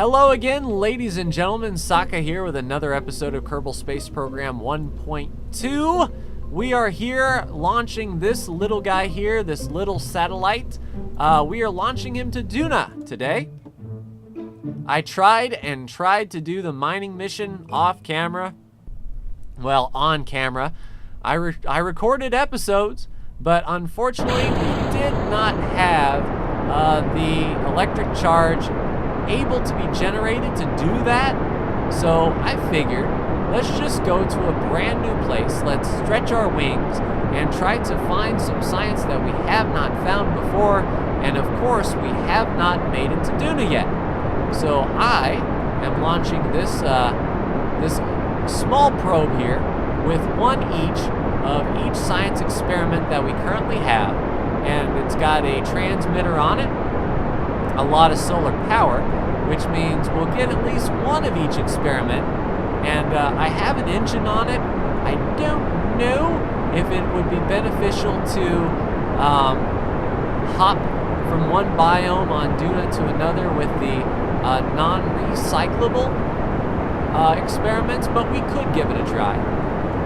Hello again, ladies and gentlemen. Saka here with another episode of Kerbal Space Program 1.2. We are here launching this little guy here, this little satellite. We are launching him to Duna today. I tried to do the mining mission off camera. Well, on camera. I recorded episodes, but unfortunately we did not have the electric charge able to be generated to do that. So I figured, let's just go to a brand new place. Let's stretch our wings and try to find some science that we have not found before. And of course, we have not made it to Duna yet. So I am launching this this small probe here with one each of each science experiment that we currently have. And it's got a transmitter on it, a lot of solar power, which means we'll get at least one of each experiment. And I have an engine on it. I don't know if it would be beneficial to hop from one biome on Duna to another with the non-recyclable experiments, but we could give it a try.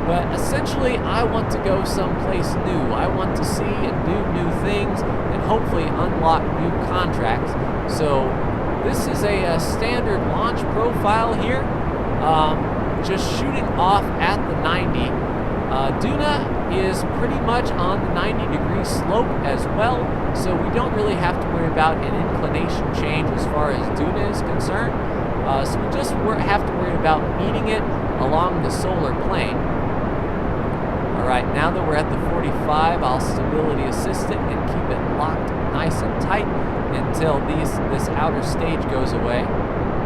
But essentially, I want to go someplace new. I want to see and do new things and hopefully unlock new contracts. So this is a standard launch profile here, just shooting off at the 90. Duna is pretty much on the 90-degree slope as well, so we don't really have to worry about an inclination change as far as Duna is concerned. So we just have to worry about meeting it along the solar plane. Alright, now that we're at the 45, I'll stability assist it and keep it locked nice and tight until this outer stage goes away.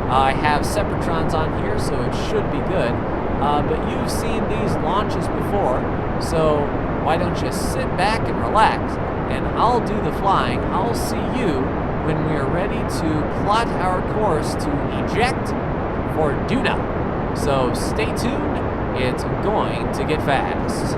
I have separatrons on here, so it should be good. But you've seen these launches before, so why don't you sit back and relax, and I'll do the flying. I'll see you when we are ready to plot our course to eject for Duna. So stay tuned, it's going to get fast.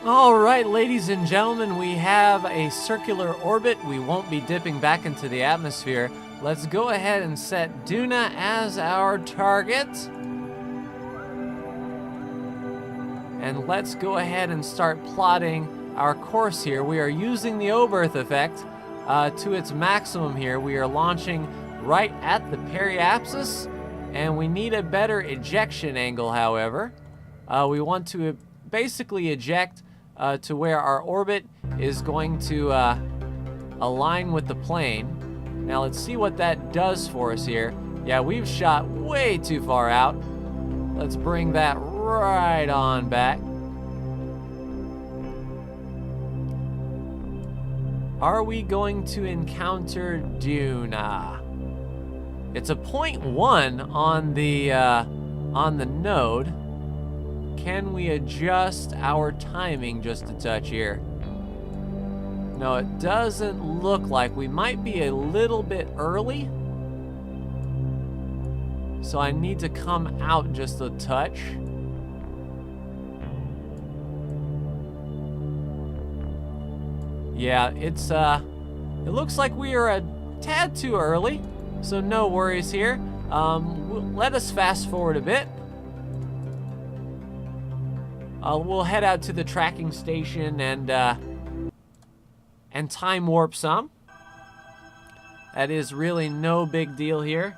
All right, ladies and gentlemen, we have a circular orbit. We won't be dipping back into the atmosphere. Let's go ahead and set Duna as our target. And let's go ahead and start plotting our course here. We are using the Oberth effect to its maximum here. We are launching right at the periapsis, and we need a better ejection angle, however. We want to basically eject to where our orbit is going to align with the plane. Now let's see what that does for us here. Yeah, we've shot way too far out. Let's bring that right on back. Are we going to encounter Duna? It's a 0.1 on the node. Can we adjust our timing just a touch here? No, it doesn't look like. We might be a little bit early. So I need to come out just a touch. Yeah, it looks like we are a tad too early. So no worries here. Let us fast forward a bit. We'll head out to the tracking station and and time warp some. That is really no big deal here.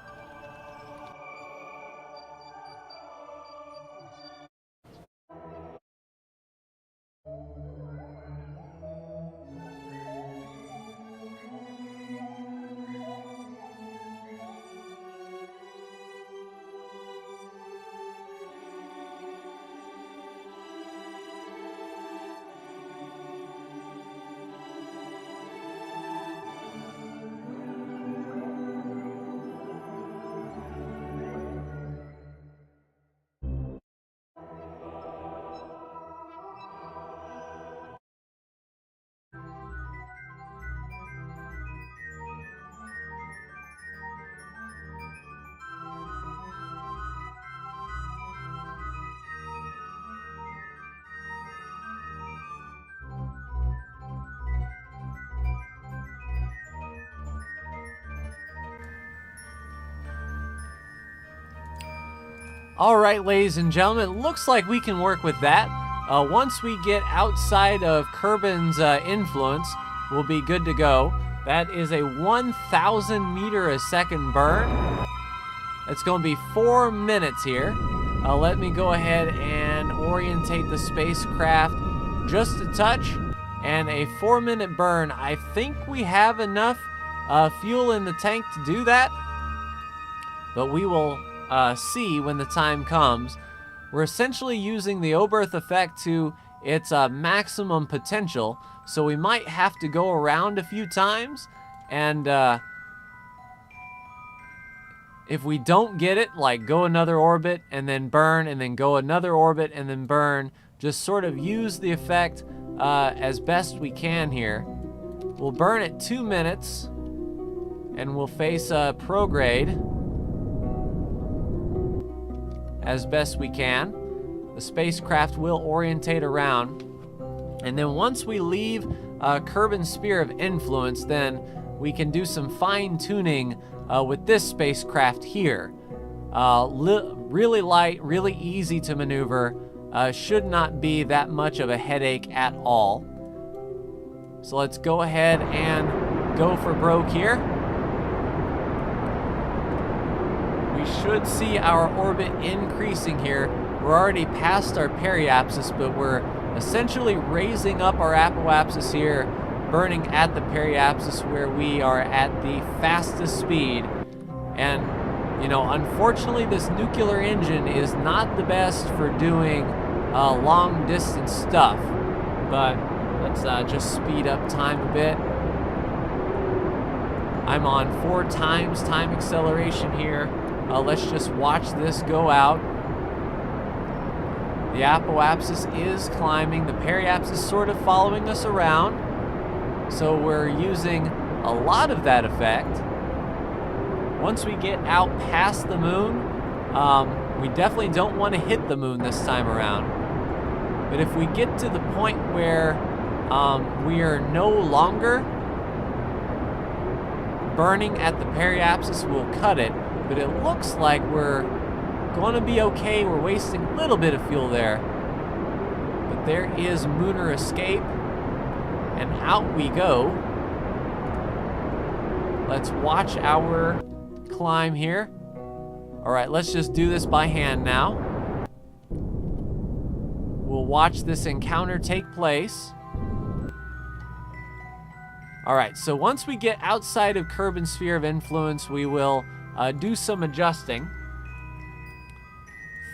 All right, ladies and gentlemen, it looks like we can work with that. Once we get outside of Kerbin's influence, we'll be good to go. That is a 1,000 meter a second burn. It's going to be 4 minutes here. Let me go ahead and orientate the spacecraft just a touch. And a 4-minute burn. I think we have enough fuel in the tank to do that. But we will see when the time comes. We're essentially using the Oberth effect to its maximum potential, so we might have to go around a few times, and if we don't get it, like go another orbit and then burn, and then go another orbit and then burn, just sort of use the effect as best we can here. We'll burn at 2 minutes, and we'll face prograde as best we can. The spacecraft will orientate around, and then once we leave Kerbin's sphere of influence, then we can do some fine-tuning with this spacecraft here. Really light, really easy to maneuver, should not be that much of a headache at all. So let's go ahead and go for broke here. We should see our orbit increasing here. We're already past our periapsis, but we're essentially raising up our apoapsis here, burning at the periapsis where we are at the fastest speed. And, you know, unfortunately this nuclear engine is not the best for doing long distance stuff. But let's just speed up time a bit. I'm on 4 times time acceleration here. Let's just watch this go out. The apoapsis is climbing. The periapsis is sort of following us around. So we're using a lot of that effect. Once we get out past the moon, we definitely don't want to hit the moon this time around. But if we get to the point where we are no longer burning at the periapsis, we'll cut it. But it looks like we're going to be okay. We're wasting a little bit of fuel there. But there is lunar escape. And out we go. Let's watch our climb here. All right, let's just do this by hand now. We'll watch this encounter take place. All right, so once we get outside of Kerbin's sphere of influence, we will do some adjusting.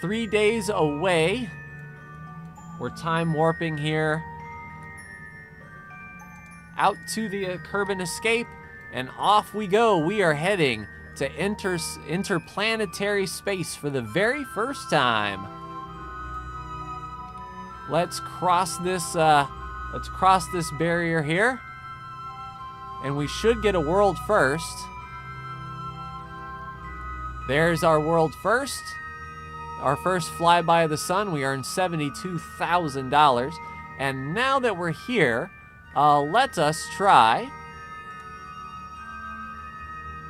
3 days away. We're time warping here out to the Kerbin escape, and off we go. We are heading to interplanetary space for the very first time. Let's cross this barrier here, and we should get a world first. There's our world first. Our first flyby of the sun. We earned $72,000. And now that we're here, let us try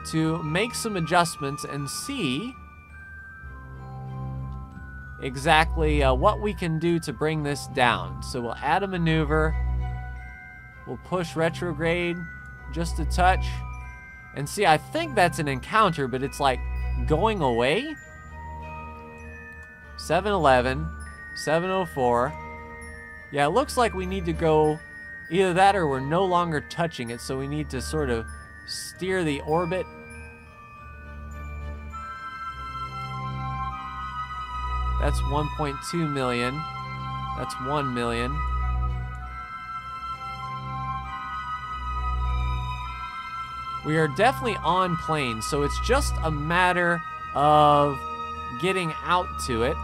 to make some adjustments and see exactly what we can do to bring this down. So we'll add a maneuver. We'll push retrograde just a touch. And see, I think that's an encounter, but it's like going away. 711, 704. Yeah, it looks like we need to go either that or we're no longer touching it, so we need to sort of steer the orbit. That's 1.2 million. That's 1 million. We are definitely on plane, so it's just a matter of getting out to it.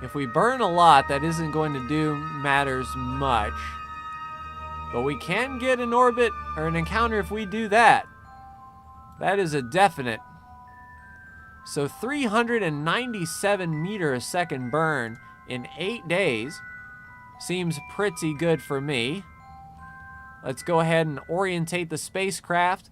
If we burn a lot, that isn't going to do matters much. But we can get an orbit or an encounter if we do that. That is a definite. So 397 meter a second burn in 8 days seems pretty good for me. Let's go ahead and orientate the spacecraft.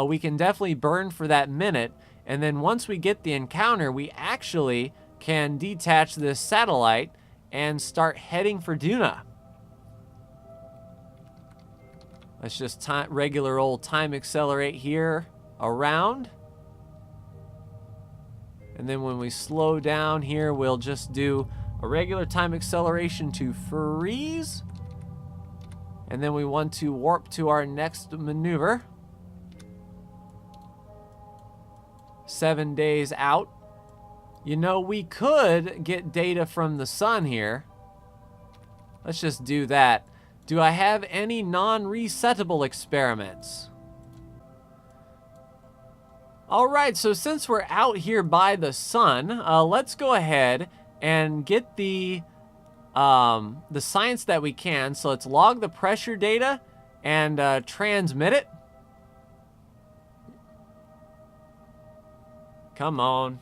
We can definitely burn for that minute. And then once we get the encounter, we actually can detach this satellite and start heading for Duna. Let's just regular old time accelerate here around. And then when we slow down here, we'll just do a regular time acceleration to freeze. And then we want to warp to our next maneuver. 7 days out. You know, we could get data from the sun here. Let's just do that. Do I have any non-resettable experiments? Alright, so since we're out here by the sun, let's go ahead and get the science that we can. So let's log the pressure data and transmit it. Come on.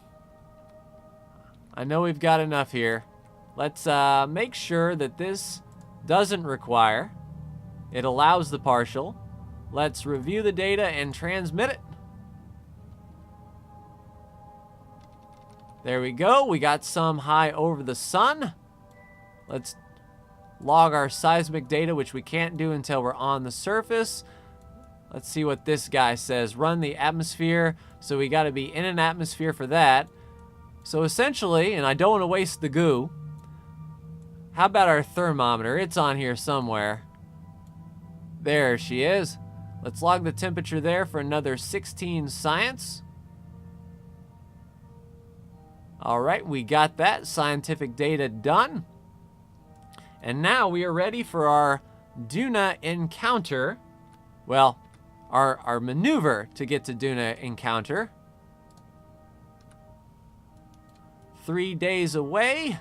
I know we've got enough here. Let's make sure that this doesn't require. It allows the partial. Let's review the data and transmit it. There we go. We got some high over the sun. Let's log our seismic data, which we can't do until we're on the surface. Let's see what this guy says. Run the atmosphere. So we got to be in an atmosphere for that. So essentially, and I don't want to waste the goo, how about our thermometer? It's on here somewhere. There she is. Let's log the temperature there for another 16 science. All right, we got that scientific data done. And now we are ready for our Duna encounter. Well, our maneuver to get to Duna encounter. 3 days away.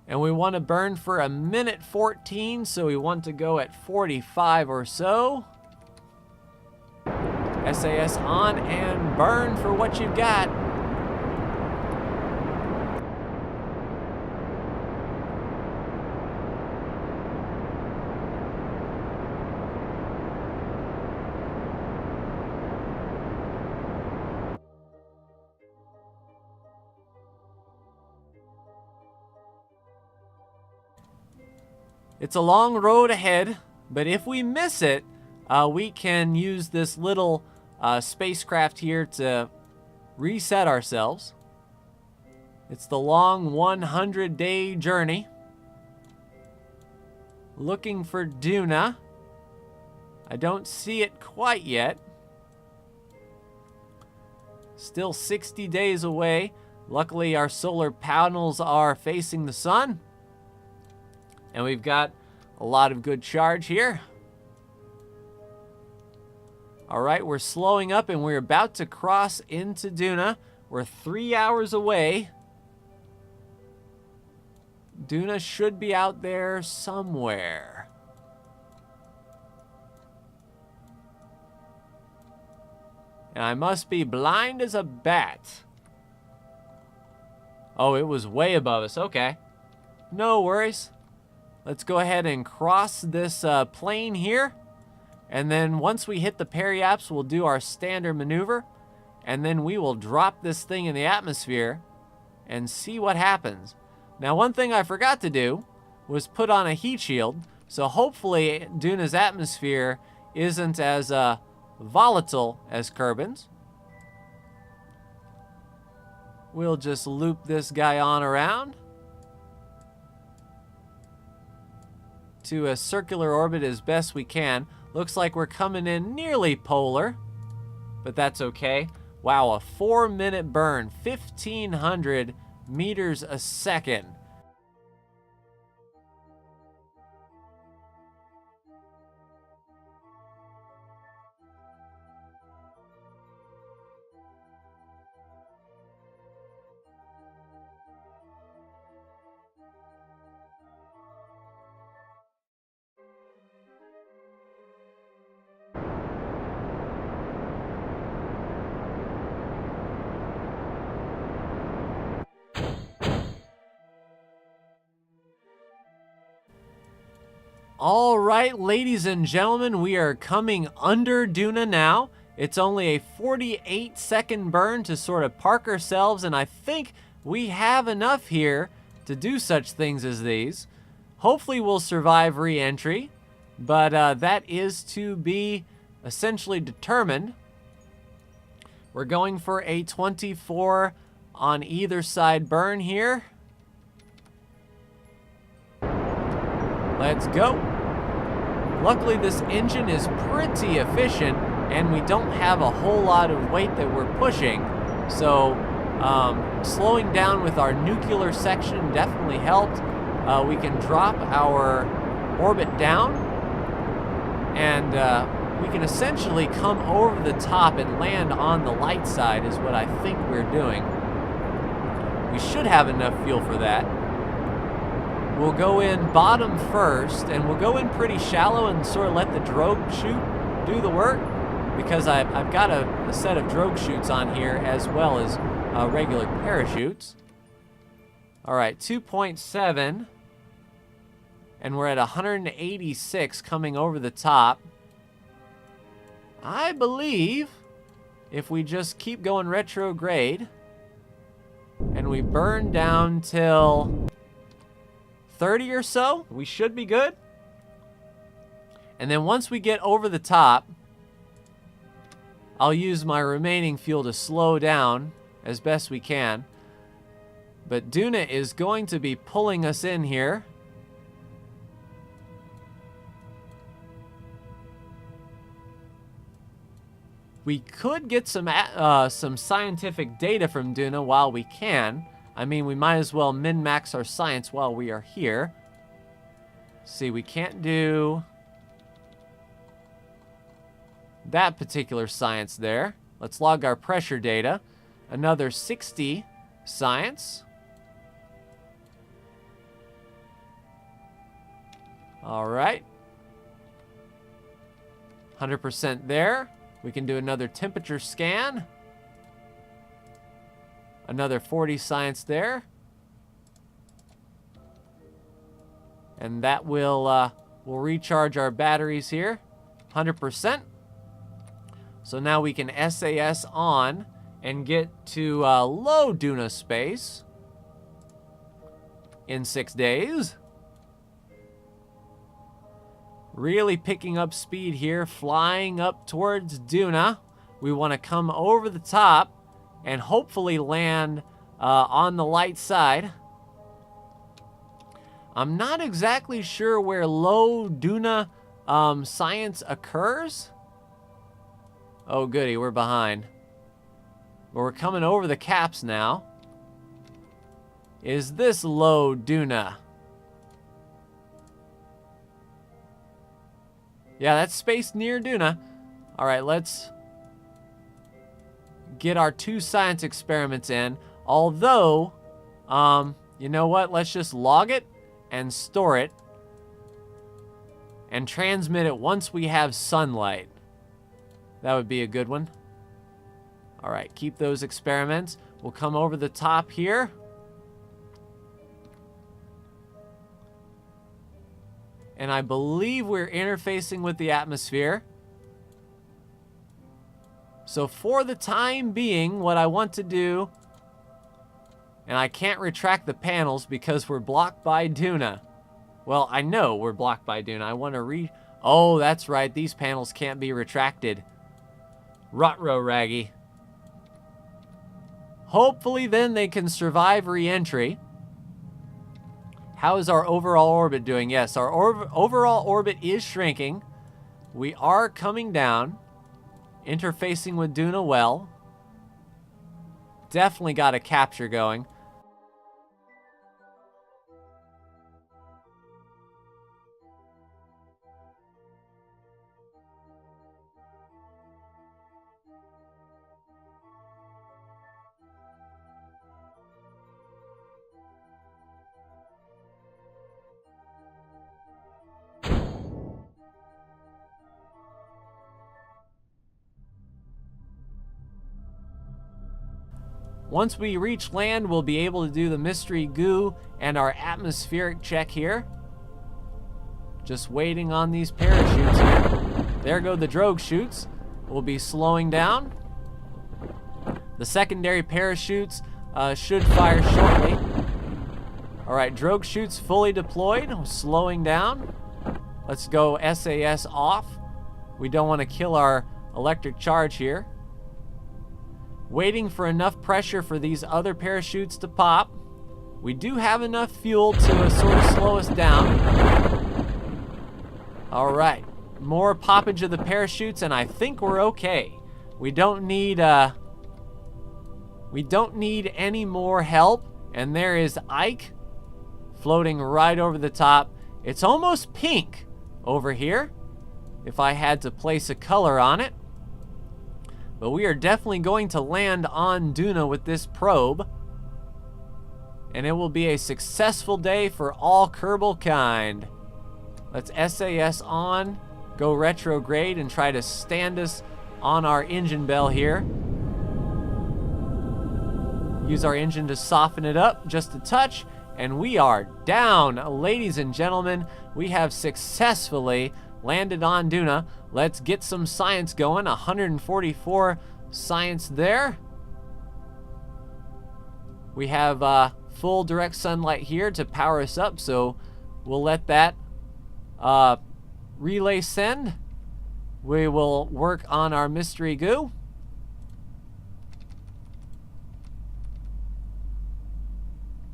And we want to burn for a minute 14, so we want to go at 45 or so. SAS on and burn for what you've got. It's a long road ahead, but if we miss it, we can use this little spacecraft here to reset ourselves. It's the long 100-day journey. Looking for Duna. I don't see it quite yet. Still 60 days away. Luckily, our solar panels are facing the sun. And we've got a lot of good charge here. All right, we're slowing up and we're about to cross into Duna. We're 3 hours away. Duna should be out there somewhere. And I must be blind as a bat. Oh, it was way above us. Okay. No worries. Let's go ahead and cross this plane here. And then once we hit the periaps, we'll do our standard maneuver. And then we will drop this thing in the atmosphere. and see what happens. Now, one thing I forgot to do was put on a heat shield, so hopefully Duna's atmosphere isn't as volatile as Kerbin's. We'll just loop this guy on around to a circular orbit as best we can. Looks like we're coming in nearly polar, but that's okay. Wow, a 4-minute burn, 1,500 meters a second. All right, ladies and gentlemen, we are coming under Duna now. It's only a 48-second burn to sort of park ourselves, and I think we have enough here to do such things as these. Hopefully we'll survive re-entry, but that is to be essentially determined. We're going for a 24 on either side burn here. Let's go. Luckily, this engine is pretty efficient, and we don't have a whole lot of weight that we're pushing. So slowing down with our nuclear section definitely helped. We can drop our orbit down, and we can essentially come over the top and land on the light side is what I think we're doing. We should have enough fuel for that. We'll go in bottom first, and we'll go in pretty shallow and sort of let the drogue chute do the work, because I've got a set of drogue chutes on here as well as regular parachutes. All right, 2.7, and we're at 186 coming over the top. I believe if we just keep going retrograde and we burn down till 30 or so, we should be good. And then once we get over the top, I'll use my remaining fuel to slow down as best we can. But Duna is going to be pulling us in here. We could get some scientific data from Duna while we can. I mean, we might as well min-max our science while we are here. See, we can't do that particular science there. Let's log our pressure data. Another 60 science. All right. 100% there. We can do another temperature scan. Another 40 science there. And that will we'll recharge our batteries here. 100%. So now we can SAS on and get to low Duna space in 6 days. Really picking up speed here, flying up towards Duna. We want to come over the top and hopefully land on the light side. I'm not exactly sure where low Duna science occurs. Oh goody, we're behind. But we're coming over the caps now. Is this low Duna? Yeah, that's space near Duna. All right, let's get our 2 science experiments in. Although, you know what? Let's just log it and store it and transmit it once we have sunlight. That would be a good one. All right, keep those experiments. We'll come over the top here. And I believe we're interfacing with the atmosphere. So for the time being, what I want to do And I can't retract the panels because we're blocked by Duna. Well, I know we're blocked by Duna. I want to Oh, that's right. These panels can't be retracted. Ruh-roh, Raggy. Hopefully then they can survive re-entry. How is our overall orbit doing? Yes, our overall orbit is shrinking. We are coming down. Interfacing with Duna well. Definitely got a capture going. Once we reach land, we'll be able to do the mystery goo and our atmospheric check here. Just waiting on these parachutes here. There go the drogue chutes. We'll be slowing down. The secondary parachutes should fire shortly. All right, drogue chutes fully deployed. Slowing down. Let's go SAS off. We don't want to kill our electric charge here. Waiting for enough pressure for these other parachutes to pop. We do have enough fuel to sort of slow us down. All right, more poppage of the parachutes, and I think we're okay. We don't need any more help. And there is Ike floating right over the top. It's almost pink over here, if I had to place a color on it. But we are definitely going to land on Duna with this probe. And it will be a successful day for all Kerbal kind. Let's SAS on, go retrograde, and try to stand us on our engine bell here. Use our engine to soften it up just a touch. And we are down, ladies and gentlemen. We have successfully landed on Duna. Let's get some science going. 144 science there. We have full direct sunlight here to power us up, so we'll let that relay send. We will work on our mystery goo.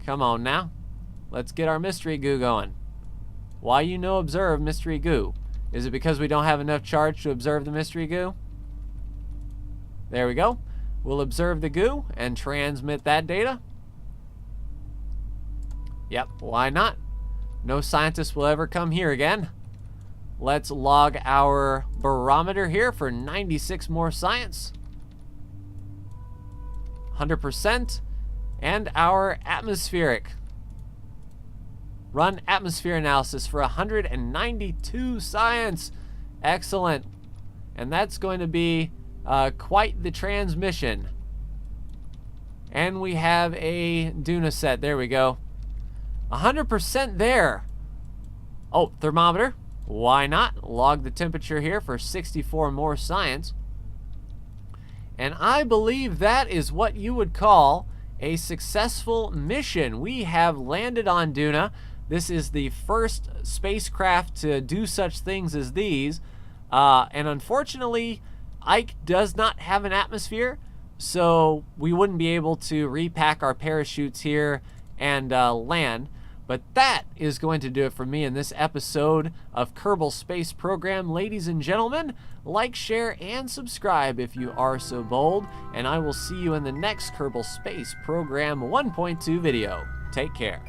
Come on now. Let's get our mystery goo going. Why you no observe mystery goo? Is it because we don't have enough charge to observe the mystery goo? There we go. We'll observe the goo and transmit that data. Yep, why not? No scientist will ever come here again. Let's log our barometer here for 96 more science. 100%. And our atmospheric. Run atmosphere analysis for 192 science. Excellent. And that's going to be quite the transmission. And we have a Duna set. There we go. 100% there. Oh, thermometer. Why not? Log the temperature here for 64 more science. And I believe that is what you would call a successful mission. We have landed on Duna. This is the first spacecraft to do such things as these. And unfortunately, Ike does not have an atmosphere, so we wouldn't be able to repack our parachutes here and land. But that is going to do it for me in this episode of Kerbal Space Program. Ladies and gentlemen, like, share, and subscribe if you are so bold. And I will see you in the next Kerbal Space Program 1.2 video. Take care.